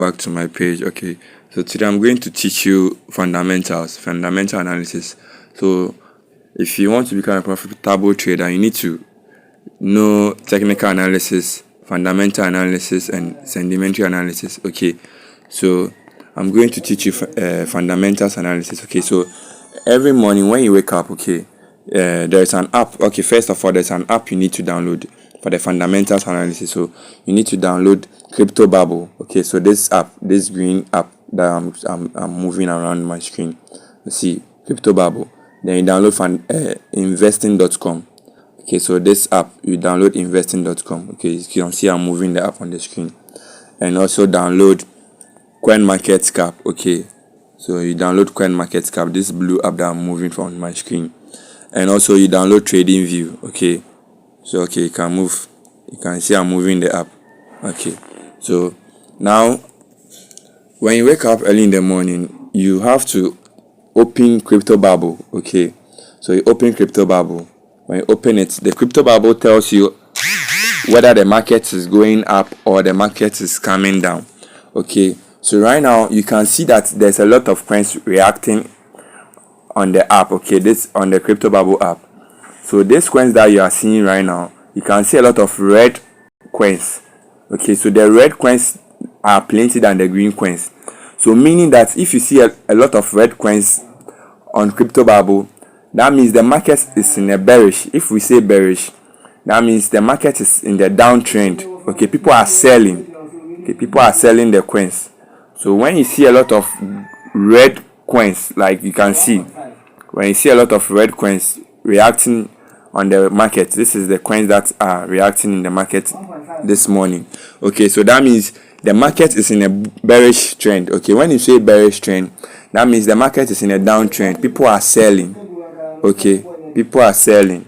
Back to my page. Okay, so today I'm going to teach you fundamental analysis. So if you want to become a profitable trader, you need to know technical analysis, fundamental analysis, and sedimentary analysis. Okay, so I'm going to teach you fundamentals analysis. Okay, so every morning when you wake up, okay, there's an app. Okay, first of all, there's an app you need to download for the fundamentals analysis. So you need to download Crypto Bubble. Okay, so this app, this green app that I'm moving around my screen. You see Crypto Bubble. Then you download investing.com. Okay, so this app, you download investing.com. Okay, you can see I'm moving the app on the screen. And also download CoinMarketCap. Okay, so you download CoinMarketCap, this blue app that I'm moving from my screen. And also you download TradingView. Okay, so okay, you can see I'm moving the app. Okay, so now when you wake up early in the morning, you have to open Crypto Bubble. Okay, so you open Crypto Bubble. When you open it, the Crypto Bubble tells you whether the market is going up or the market is coming down. Okay, so right now you can see that there's a lot of coins reacting on the app. Okay, this on the Crypto Bubble app. So these coins that you are seeing right now, you can see a lot of red coins. Okay, so the red coins are plenty than the green coins. So meaning that if you see a lot of red coins on Crypto Bubble, that means the market is in a bearish. If we say bearish, that means the market is in the downtrend. Okay, people are selling. Okay, people are selling the coins. So when you see a lot of red coins, like you can see, when you see a lot of red coins reacting on the market, this is the coins that are reacting in the market this morning. Okay, so that means the market is in a bearish trend. Okay, when you say bearish trend, that means the market is in a downtrend. People are selling. Okay, people are selling.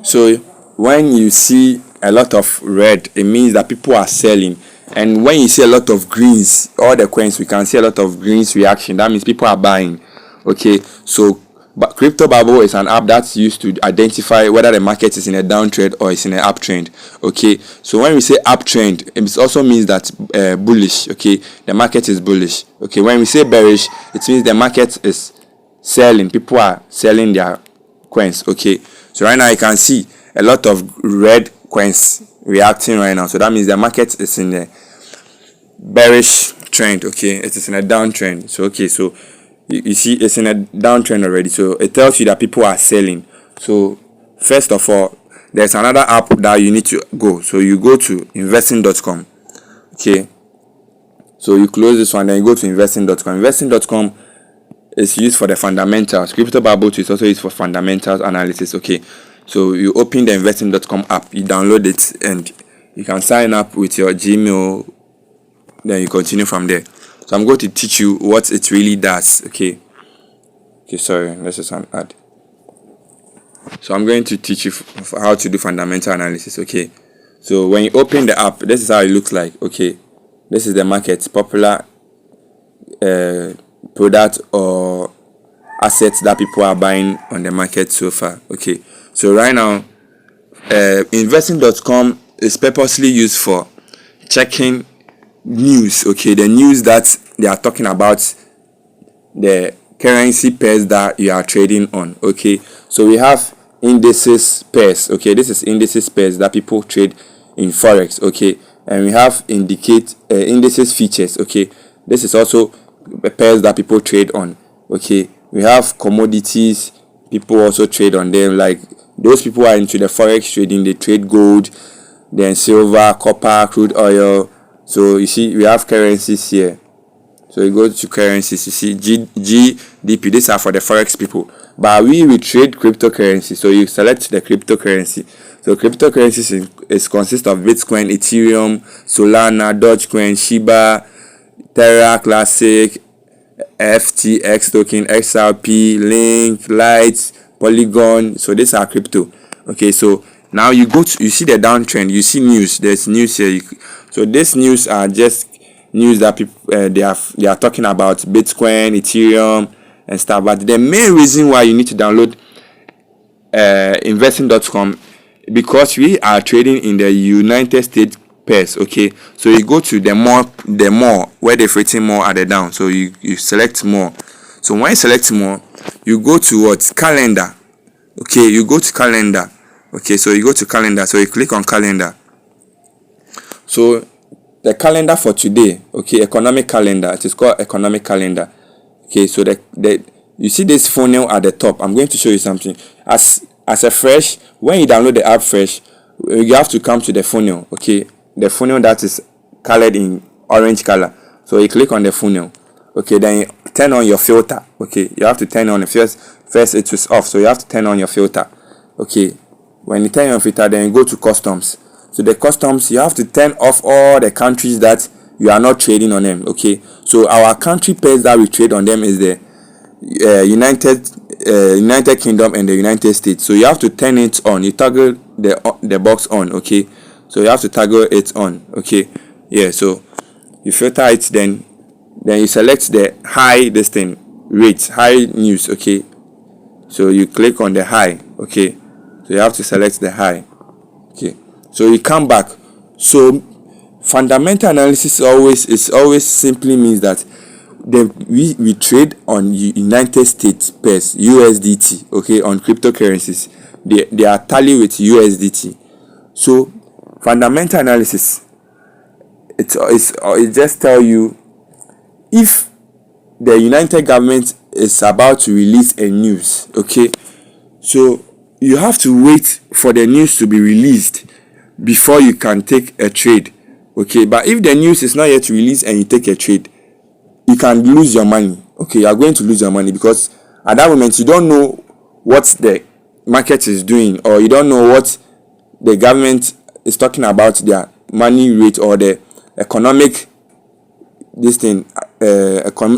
So when you see a lot of red, it means that people are selling. And when you see a lot of greens, all the coins, we can see a lot of greens reaction. That means people are buying. Okay, so but Crypto Bubble is an app that's used to identify whether the market is in a downtrend or it's in an uptrend. Okay, so when we say uptrend, it also means that bullish. Okay, the market is bullish. Okay, when we say bearish, it means the market is selling. People are selling their coins. Okay, so right now you can see a lot of red coins reacting right now. So that means the market is in a bearish trend. Okay, it is in a downtrend. So okay, so you see it's in a downtrend already. So it tells you that people are selling. So first of all, there's another app that you need to go. So you go to investing.com. Okay, so you close this one, then you go to investing.com. Investing.com is used for the fundamentals. Crypto Bubble is also used for fundamentals analysis. Okay, so you open the investing.com app, you download it, and you can sign up with your Gmail. Then you continue from there. So I'm going to teach you what it really does. Okay, sorry, this is an ad. So I'm going to teach you how to do fundamental analysis. Okay, so when you open the app, this is how it looks like. Okay, this is the market, popular product or assets that people are buying on the market so far. Okay, so right now investing.com is purposely used for checking news. Okay, the news that they are talking about, the currency pairs that you are trading on. Okay, so we have indices pairs. Okay, this is indices pairs that people trade in forex. Okay, and we have indices futures. Okay, this is also pairs that people trade on. Okay, we have commodities, people also trade on them. Like those people are into the forex trading, they trade gold, then silver, copper, crude oil. So you see we have currencies here. So you go to currencies, you see GDP. These are for the forex people, but we trade cryptocurrency. So you select the cryptocurrency. So cryptocurrencies is consist of Bitcoin, Ethereum, Solana, Dogecoin, Shiba, Terra, Classic, FTX token, XRP, Link, Light, Polygon. So these are crypto. Okay, so now you see the downtrend. You see news. There's news here. So this news are just news that people they are talking about Bitcoin, Ethereum, and stuff. But the main reason why you need to download investing.com, because we are trading in the United States pairs. Okay, so you go to the more where they've written more at the down, so you select more. So when you select more, you go to what? Calendar. Okay, you go to calendar. Okay, so you go to calendar, so you click on calendar. So the calendar for today, okay, economic calendar, it is called economic calendar. Okay, so the you see this funnel at the top. I'm going to show you something. As a fresh, when you download the app fresh, you have to come to the funnel. Okay, the funnel that is colored in orange color. So you click on the funnel. Okay, then you turn on your filter. Okay, you have to turn on the first it was off, so you have to turn on your filter. Okay, when you turn on your filter, then you go to customs. So the customs, you have to turn off all the countries that you are not trading on them. Okay, so our country pairs that we trade on them is the United Kingdom and the United States. So you have to turn it on. You toggle the box on. Okay, so you have to toggle it on. Okay, yeah, so you filter it, then you select the high high news. Okay, so you click on the high. Okay, so you have to select the high. Okay, so you come back. So fundamental analysis always simply means that we trade on United States pairs, USDT. Okay, on cryptocurrencies, they are tally with USDT. So fundamental analysis, it just tell you if the United government is about to release a news. Okay, so you have to wait for the news to be released before you can take a trade. Okay, but if the news is not yet released and you take a trade, you can lose your money. Okay, you are going to lose your money because at that moment you don't know what the market is doing, or you don't know what the government is talking about their money rate or the economic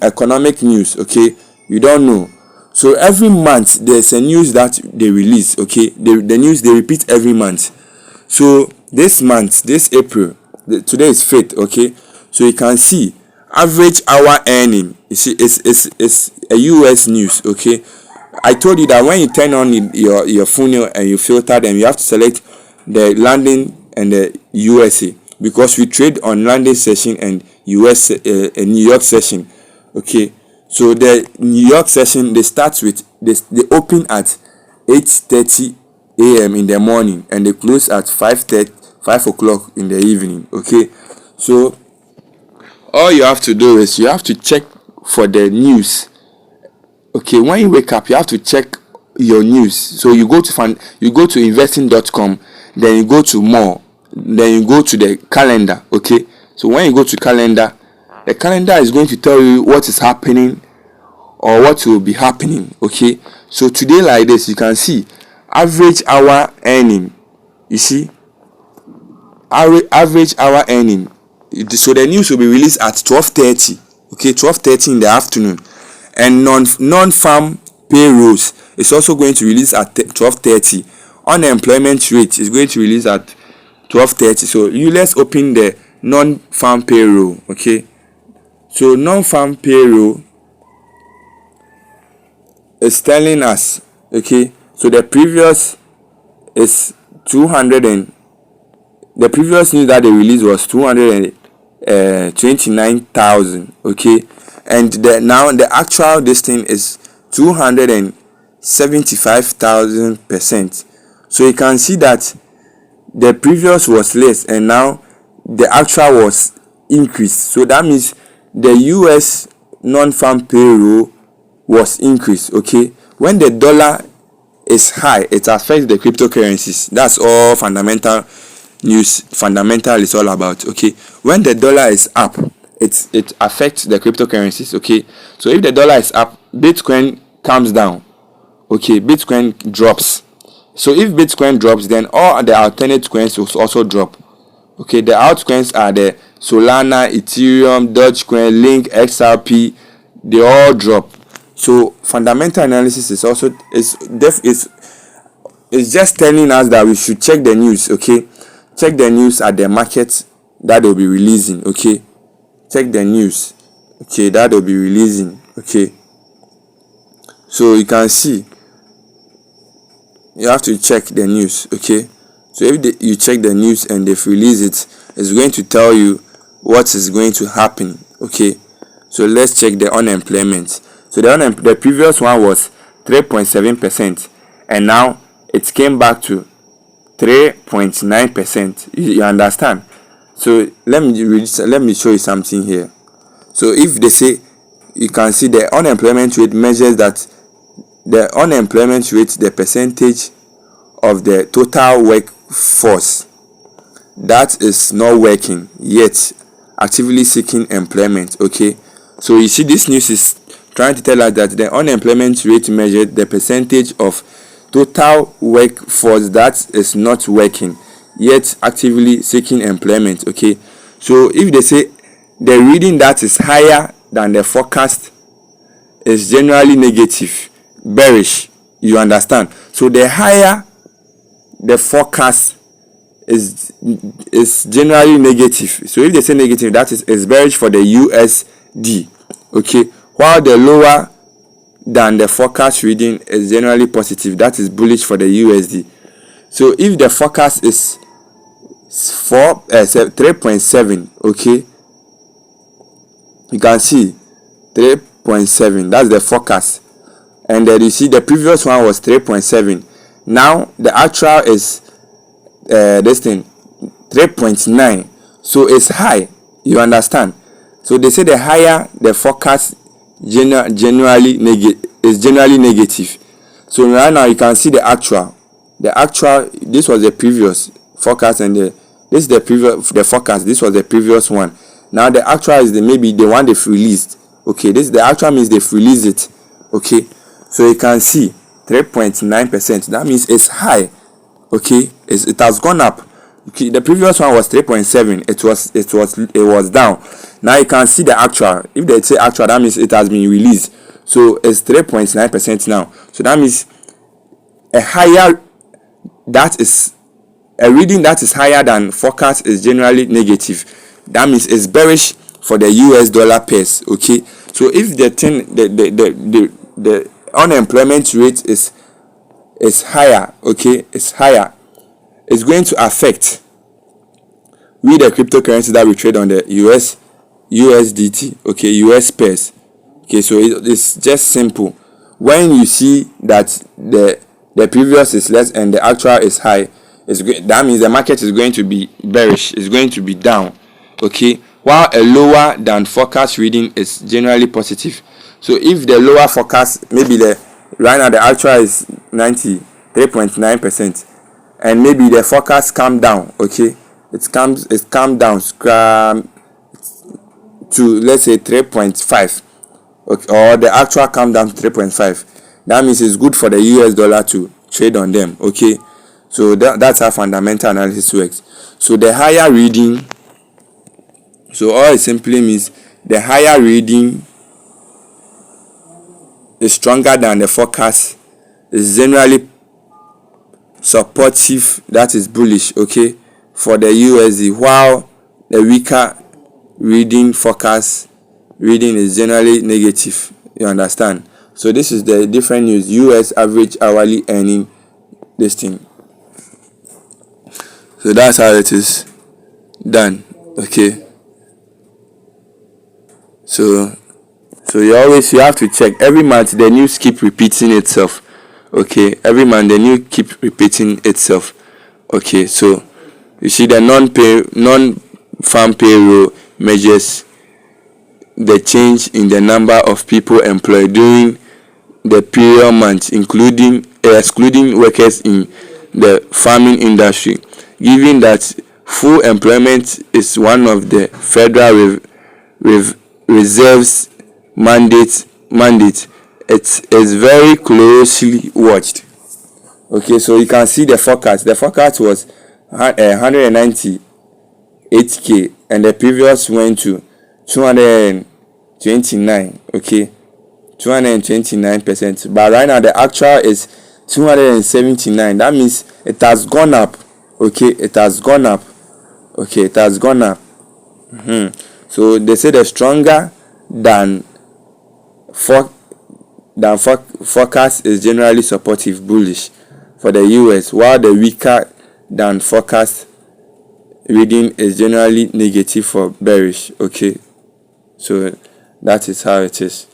economic news. Okay, you don't know. So every month there's a news that they release. Okay, the news they repeat every month. So this month, this April, today is 5th. Okay, so you can see average hour earning. You see, it's a US news. Okay, I told you that when you turn on your funnel and you filter them, you have to select the London and the USA, because we trade on London session and US New York session. Okay, so the New York session, they start with this, they open at 8:30 a.m. in the morning and they close at 5 o'clock in the evening. Okay, so all you have to do is you have to check for the news. Okay, when you wake up, you have to check your news. So you go to investing.com, then you go to more, then you go to the calendar. Okay, so when you go to calendar, the calendar is going to tell you what is happening or what will be happening. Okay, so today like this, you can see average hour earning. You see average hour earning. So the news will be released at 12:30. Okay, 12:30 in the afternoon. And non-farm payrolls is also going to release at 12:30. Unemployment rate is going to release at 12:30. So let's open the non-farm payroll. Okay, so non-farm payroll is telling us, okay, so the previous is 200, and the previous news that they released was 229,000. Okay, and now the actual this thing is 275,000%. So you can see that the previous was less and now the actual was increased. So that means the US non-farm payroll was increased. Okay, when the dollar is high, it affects the cryptocurrencies. That's all fundamental news. Fundamental is all about. Okay, when the dollar is up, it affects the cryptocurrencies. Okay, so if the dollar is up, Bitcoin comes down. Okay, Bitcoin drops. So if Bitcoin drops, then all the alternate coins will also drop. Okay, the altcoins are the Solana, Ethereum, Dogecoin, Link, XRP. They all drop. So fundamental analysis is also is just telling us that we should check the news. Okay, check the news at the market that they'll be releasing. Okay, check the news. Okay, that they'll be releasing. Okay, so you can see you have to check the news. Okay, So if you check the news and they've released it, it's going to tell you what is going to happen. Okay, so let's check the unemployment. So the previous one was 3.7%, and now it came back to 3.9%. You understand? So let me show you something here. So if they say, you can see the unemployment rate measures that the unemployment rate, the percentage of the total workforce that is not working yet actively seeking employment. Okay, so you see this news is trying to tell us that the unemployment rate measured the percentage of total workforce that is not working yet actively seeking employment. Okay, so if they say the reading that is higher than the forecast is generally negative, bearish, you understand? So the higher the forecast is generally negative. So if they say negative, that is bearish for the USD. Okay, while the lower than the forecast reading is generally positive, that is bullish for the USD. So if the forecast is 3.7, okay, you can see 3.7, that's the forecast, and then you see the previous one was 3.7. now the actual is this thing 3.9, so it's high, you understand? So they say the higher the forecast generally negative. So right now you can see the actual, this was the previous forecast, and this is the forecast, this was the previous one. Now the actual is maybe the one they've released. Okay, the actual means they've released it. Okay, so you can see 3.9%, that means it's high. Okay, it has gone up. Okay, the previous one was 3.7, it was down. Now you can see the actual. If they say actual, that means it has been released, so it's 3.9% now. So that means a reading that is higher than forecast is generally negative. That means it's bearish for the US dollar pairs. Okay, so if the unemployment rate is higher, okay, it's higher, it's going to affect the cryptocurrency that we trade on the USDT, okay, US pairs. Okay, so it's just simple. When you see that the previous is less and the actual is high, that means the market is going to be bearish, it's going to be down. Okay, while a lower than forecast reading is generally positive. So if the lower forecast, maybe right now the actual is 93.9%, and maybe the forecast come down, okay, it come down to, let's say, 3.5, okay, or the actual come down to 3.5, that means it's good for the US dollar to trade on them. Okay, so that's how fundamental analysis works. So the higher reading, so all it simply means the higher reading is stronger than the forecast, is generally supportive, that is bullish, okay, for the USD, while the weaker reading forecast reading is generally negative, you understand? So this is the different news. US average hourly earning, this thing. So that's how it is done. Okay, so you have to check every month. The news keep repeating itself. Okay, every month the news keep repeating itself. Okay, so you see the non-farm payroll measures the change in the number of people employed during the period month, excluding workers in the farming industry. Given that full employment is one of the Federal Reserve's mandate, it is very closely watched. Okay, so you can see the forecast. The forecast was 198k, and the previous went to 229. Okay, 229%. But right now the actual is 279. That means it has gone up. Okay, it has gone up. Okay, it has gone up. So they say the stronger than forecast is generally supportive, bullish for the US, while the weaker than forecast reading is generally negative for bearish. Okay, so that is how it is.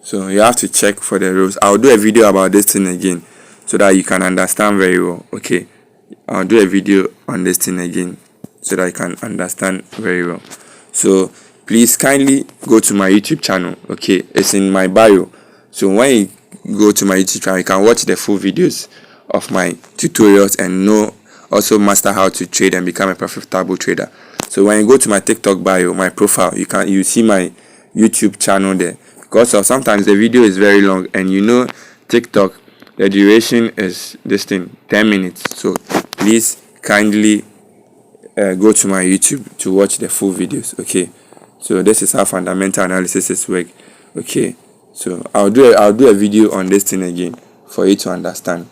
So you have to check for the rules. I'll do a video about this thing again so that you can understand very well. Okay, I'll do a video on this thing again so that you can understand very well. So please kindly go to my YouTube channel. Okay, it's in my bio. So when you go to my YouTube channel, you can watch the full videos of my tutorials and also master how to trade and become a profitable trader. So when you go to my TikTok bio, my profile, you see my YouTube channel there, because sometimes the video is very long, and TikTok, the duration is 10 minutes. So please kindly go to my YouTube to watch the full videos. Okay, so this is how fundamental analysis is work. Okay, so I'll do a video on this thing again for you to understand.